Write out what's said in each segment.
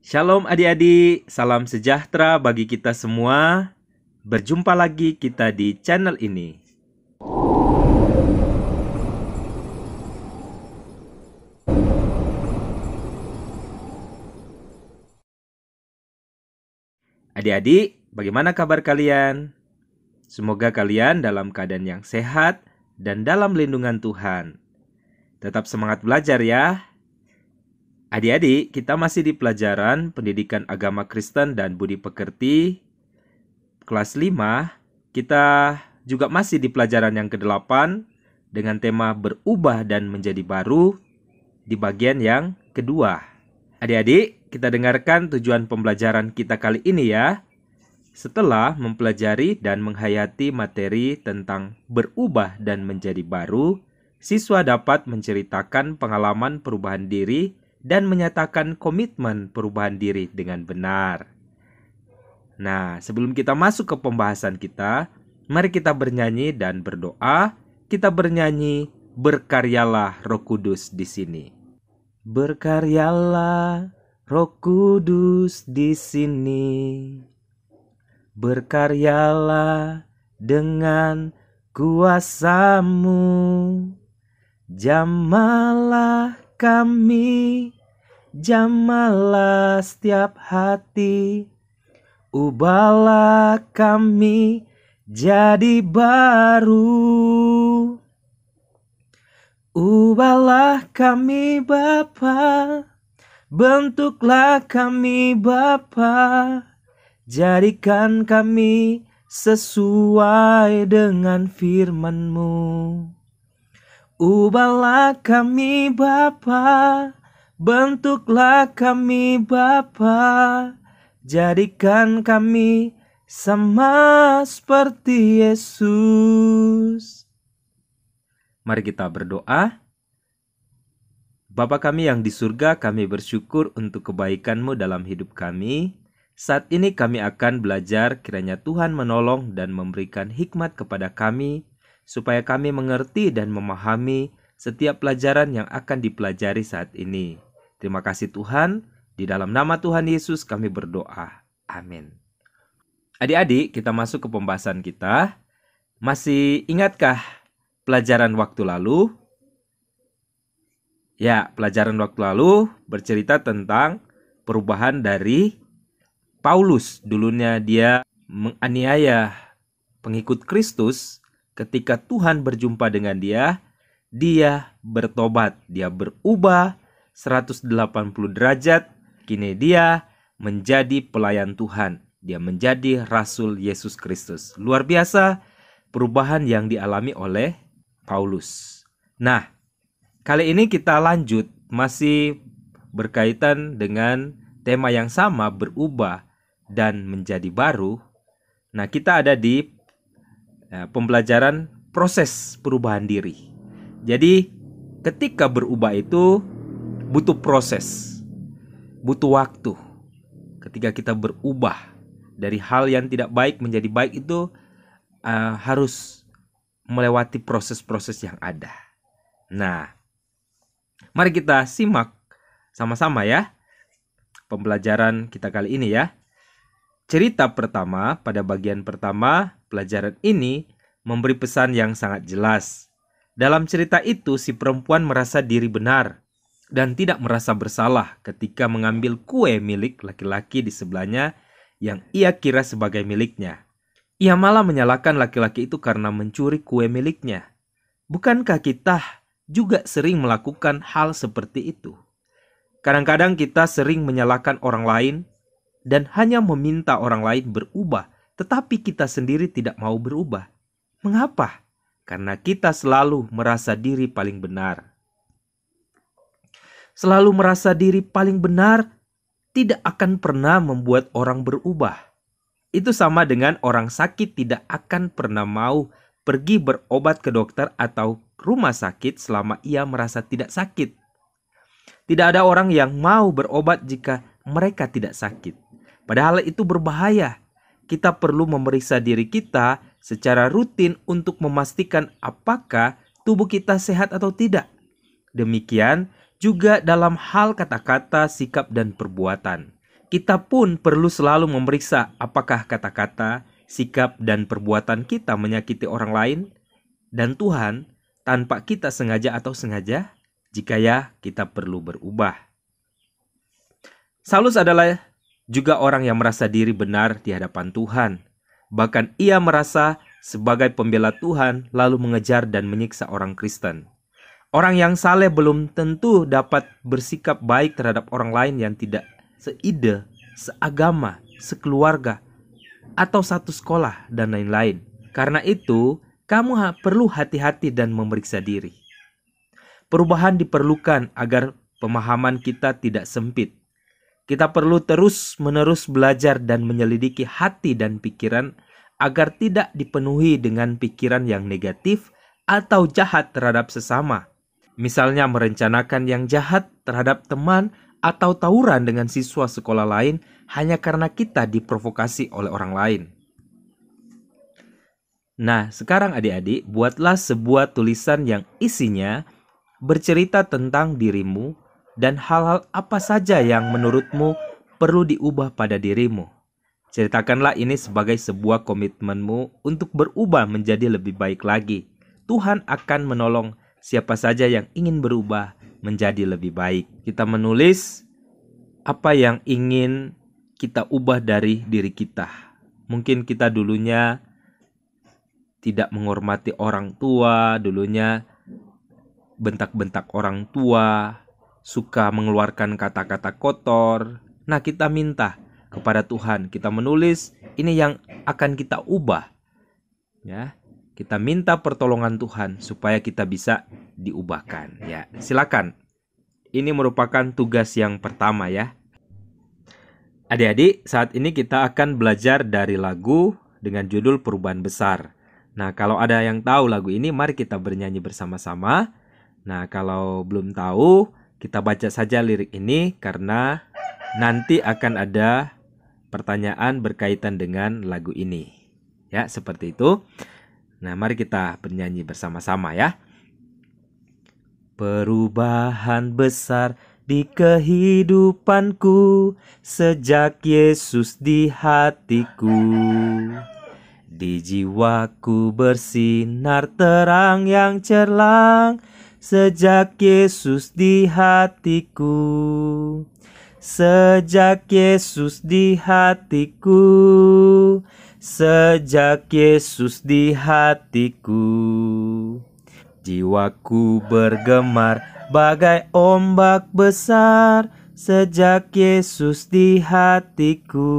Shalom adik-adik, salam sejahtera bagi kita semua. Berjumpa lagi kita di channel ini. Adik-adik, bagaimana kabar kalian? Semoga kalian dalam keadaan yang sehat dan dalam lindungan Tuhan. Tetap semangat belajar ya. Adik-adik, kita masih di pelajaran Pendidikan Agama Kristen dan Budi Pekerti kelas 5. Kita juga masih di pelajaran yang ke-8 dengan tema berubah dan menjadi baru di bagian yang kedua. Adik-adik, kita dengarkan tujuan pembelajaran kita kali ini ya. Setelah mempelajari dan menghayati materi tentang berubah dan menjadi baru, siswa dapat menceritakan pengalaman perubahan diri dan menyatakan komitmen perubahan diri dengan benar. Nah, sebelum kita masuk ke pembahasan kita, mari kita bernyanyi dan berdoa. Kita bernyanyi, berkaryalah Roh Kudus di sini. Berkaryalah Roh Kudus di sini. Berkaryalah dengan kuasa-Mu. Jamalah kami, jamalah setiap hati. Ubahlah kami jadi baru. Ubahlah kami Bapa, bentuklah kami Bapa, jadikan kami sesuai dengan firman-Mu. Ubahlah kami Bapa, bentuklah kami Bapa, jadikan kami sama seperti Yesus. Mari kita berdoa. Bapa kami yang di surga, kami bersyukur untuk kebaikan-Mu dalam hidup kami. Saat ini kami akan belajar, kiranya Tuhan menolong dan memberikan hikmat kepada kami, supaya kami mengerti dan memahami setiap pelajaran yang akan dipelajari saat ini. Terima kasih Tuhan, di dalam nama Tuhan Yesus kami berdoa. Amin. Adik-adik, kita masuk ke pembahasan kita. Masih ingatkah pelajaran waktu lalu? Ya, pelajaran waktu lalu bercerita tentang perubahan dari Paulus. Dulunya dia menganiaya pengikut Kristus. Ketika Tuhan berjumpa dengan dia bertobat. Dia berubah 180 derajat. Kini dia menjadi pelayan Tuhan. Dia menjadi Rasul Yesus Kristus. Luar biasa perubahan yang dialami oleh Paulus. Nah, kali ini kita lanjut, masih berkaitan dengan tema yang sama, berubah dan menjadi baru. Nah, kita ada di pembelajaran proses perubahan diri. Jadi, ketika berubah itu butuh proses, butuh waktu. Ketika kita berubah dari hal yang tidak baik menjadi baik itu harus melewati proses-proses yang ada. Nah, mari kita simak sama-sama ya pembelajaran kita kali ini ya. Cerita pertama, pada bagian pertama pelajaran ini memberi pesan yang sangat jelas. Dalam cerita itu si perempuan merasa diri benar dan tidak merasa bersalah ketika mengambil kue milik laki-laki di sebelahnya yang ia kira sebagai miliknya. Ia malah menyalahkan laki-laki itu karena mencuri kue miliknya. Bukankah kita juga sering melakukan hal seperti itu? Kadang-kadang kita sering menyalahkan orang lain dan hanya meminta orang lain berubah, tetapi kita sendiri tidak mau berubah. Mengapa? Karena kita selalu merasa diri paling benar. Selalu merasa diri paling benar tidak akan pernah membuat orang berubah. Itu sama dengan orang sakit tidak akan pernah mau pergi berobat ke dokter atau rumah sakit selama ia merasa tidak sakit. Tidak ada orang yang mau berobat jika mereka tidak sakit. Padahal itu berbahaya. Kita perlu memeriksa diri kita secara rutin untuk memastikan apakah tubuh kita sehat atau tidak. Demikian juga dalam hal kata-kata, sikap, dan perbuatan. kita pun perlu selalu memeriksa apakah kata-kata, sikap, dan perbuatan kita menyakiti orang lain dan Tuhan tanpa kita sengaja atau sengaja. Jika ya, kita perlu berubah. Saulus adalah juga orang yang merasa diri benar di hadapan Tuhan. Bahkan ia merasa sebagai pembela Tuhan lalu mengejar dan menyiksa orang Kristen. Orang yang saleh belum tentu dapat bersikap baik terhadap orang lain yang tidak seide, seagama, sekeluarga, atau satu sekolah, dan lain-lain. Karena itu, kamu perlu hati-hati dan memeriksa diri. Perubahan diperlukan agar pemahaman kita tidak sempit. Kita perlu terus-menerus belajar dan menyelidiki hati dan pikiran agar tidak dipenuhi dengan pikiran yang negatif atau jahat terhadap sesama. Misalnya merencanakan yang jahat terhadap teman atau tawuran dengan siswa sekolah lain hanya karena kita diprovokasi oleh orang lain. Nah, sekarang adik-adik, buatlah sebuah tulisan yang isinya bercerita tentang dirimu dan hal-hal apa saja yang menurutmu perlu diubah pada dirimu. Ceritakanlah ini sebagai sebuah komitmenmu untuk berubah menjadi lebih baik lagi. Tuhan akan menolong siapa saja yang ingin berubah menjadi lebih baik. Kita menulis apa yang ingin kita ubah dari diri kita. Mungkin kita dulunya tidak menghormati orang tua, dulunya bentak-bentak orang tua, suka mengeluarkan kata-kata kotor. Nah, kita minta kepada Tuhan, kita menulis ini yang akan kita ubah. Ya, kita minta pertolongan Tuhan supaya kita bisa diubahkan. Ya, silakan. Ini merupakan tugas yang pertama ya. Adik-adik, saat ini kita akan belajar dari lagu dengan judul Perubahan Besar. Nah, kalau ada yang tahu lagu ini, mari kita bernyanyi bersama-sama. Nah, kalau belum tahu, kita baca saja lirik ini karena nanti akan ada pertanyaan berkaitan dengan lagu ini. Ya, seperti itu. Nah, mari kita bernyanyi bersama-sama ya. Perubahan besar di kehidupanku sejak Yesus di hatiku. Di jiwaku bersinar terang yang cerlang sejak Yesus di hatiku. Sejak Yesus di hatiku. Sejak Yesus di hatiku. Jiwaku bergemar bagai ombak besar sejak Yesus di hatiku.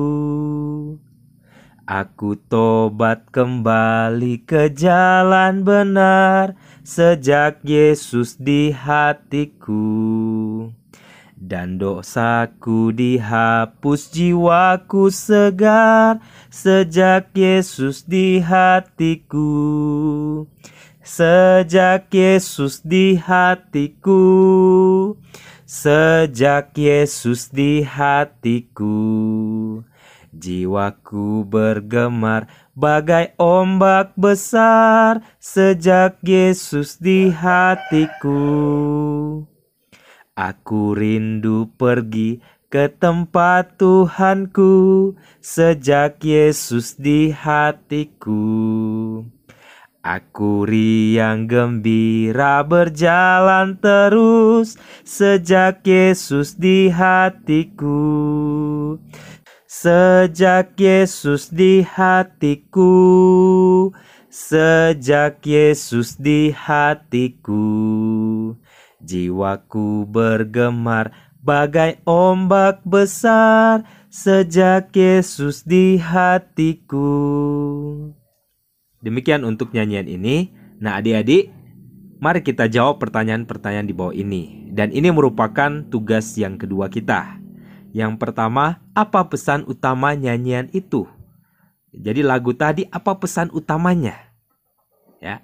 Aku tobat kembali ke jalan benar sejak Yesus di hatiku. Dan dosaku dihapus, jiwaku segar sejak Yesus di hatiku. Sejak Yesus di hatiku. Sejak Yesus di hatiku. Jiwaku bergemar bagai ombak besar sejak Yesus di hatiku. Aku rindu pergi ke tempat Tuhanku sejak Yesus di hatiku. Aku riang gembira berjalan terus sejak Yesus di hatiku. Sejak Yesus di hatiku. Sejak Yesus di hatiku. Jiwaku bergemar bagai ombak besar sejak Yesus di hatiku. Demikian untuk nyanyian ini. Nah, adik-adik, mari kita jawab pertanyaan-pertanyaan di bawah ini. Dan ini merupakan tugas yang kedua kita. Yang pertama, apa pesan utama nyanyian itu? Jadi lagu tadi apa pesan utamanya? Ya.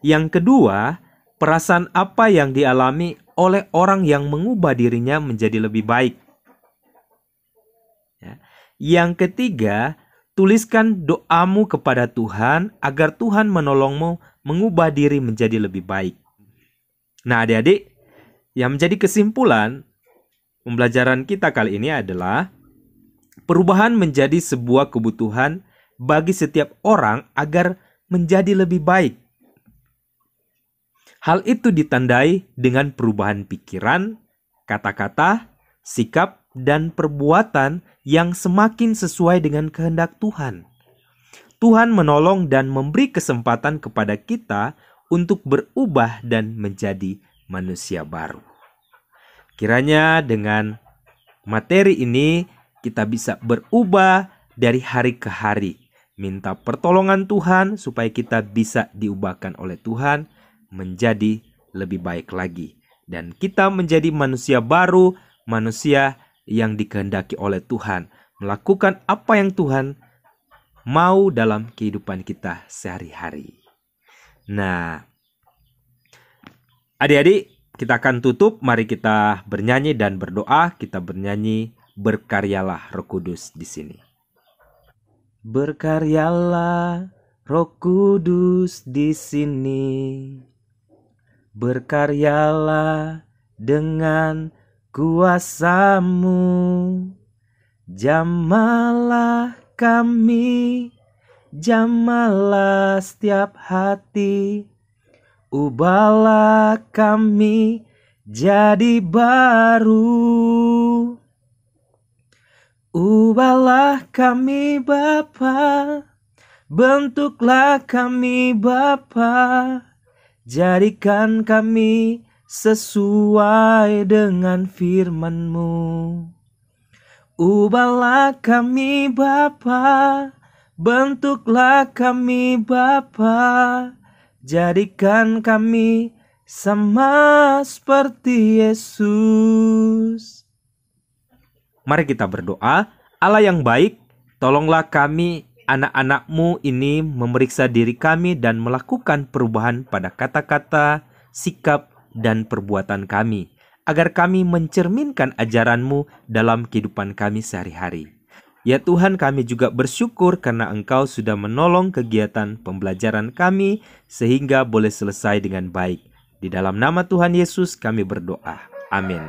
Yang kedua, perasaan apa yang dialami oleh orang yang mengubah dirinya menjadi lebih baik? Ya. Yang ketiga, tuliskan doamu kepada Tuhan agar Tuhan menolongmu mengubah diri menjadi lebih baik. Nah, adik-adik, yang menjadi kesimpulan pembelajaran kita kali ini adalah Perubahan menjadi sebuah kebutuhan bagi setiap orang agar menjadi lebih baik. Hal itu ditandai dengan perubahan pikiran, kata-kata, sikap, dan perbuatan yang semakin sesuai dengan kehendak Tuhan. Tuhan menolong dan memberi kesempatan kepada kita untuk berubah dan menjadi manusia baru. Kiranya dengan materi ini kita bisa berubah dari hari ke hari. Minta pertolongan Tuhan supaya kita bisa diubahkan oleh Tuhan menjadi lebih baik lagi. Dan kita menjadi manusia baru, manusia yang dikehendaki oleh Tuhan. Melakukan apa yang Tuhan mau dalam kehidupan kita sehari-hari. Nah, adik-adik, kita akan tutup. Mari kita bernyanyi dan berdoa. Kita bernyanyi "Berkaryalah Roh Kudus" di sini. Berkaryalah Roh Kudus di sini. Berkaryalah dengan kuasa-Mu. Jamalah kami, jamalah setiap hati. Ubahlah kami jadi baru. Ubahlah kami Bapa, bentuklah kami Bapa, jadikan kami sesuai dengan firman-Mu. Ubahlah kami Bapa, bentuklah kami Bapa, jadikan kami sama seperti Yesus. Mari kita berdoa. Allah yang baik, tolonglah kami anak-anak-Mu ini memeriksa diri kami dan melakukan perubahan pada kata-kata, sikap, dan perbuatan kami, agar kami mencerminkan ajaran-Mu dalam kehidupan kami sehari-hari. Ya Tuhan, kami juga bersyukur karena Engkau sudah menolong kegiatan pembelajaran kami sehingga boleh selesai dengan baik. Di dalam nama Tuhan Yesus kami berdoa. Amin.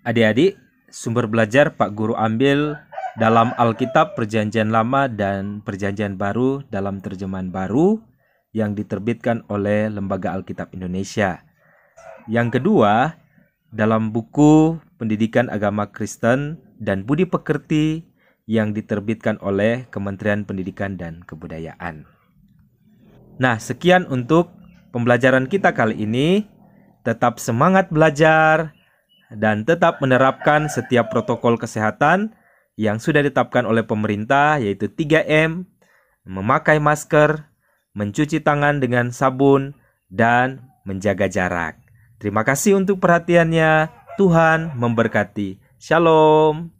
Adik-adik, sumber belajar Pak Guru ambil dalam Alkitab Perjanjian Lama dan Perjanjian Baru dalam terjemahan baru yang diterbitkan oleh Lembaga Alkitab Indonesia. Yang kedua, dalam buku Pendidikan Agama Kristen dan Budi Pekerti yang diterbitkan oleh Kementerian Pendidikan dan Kebudayaan. Nah, sekian untuk pembelajaran kita kali ini. Tetap semangat belajar dan tetap menerapkan setiap protokol kesehatan yang sudah ditetapkan oleh pemerintah, yaitu 3M, memakai masker, mencuci tangan dengan sabun, dan menjaga jarak. Terima kasih untuk perhatiannya. Tuhan memberkati. Shalom.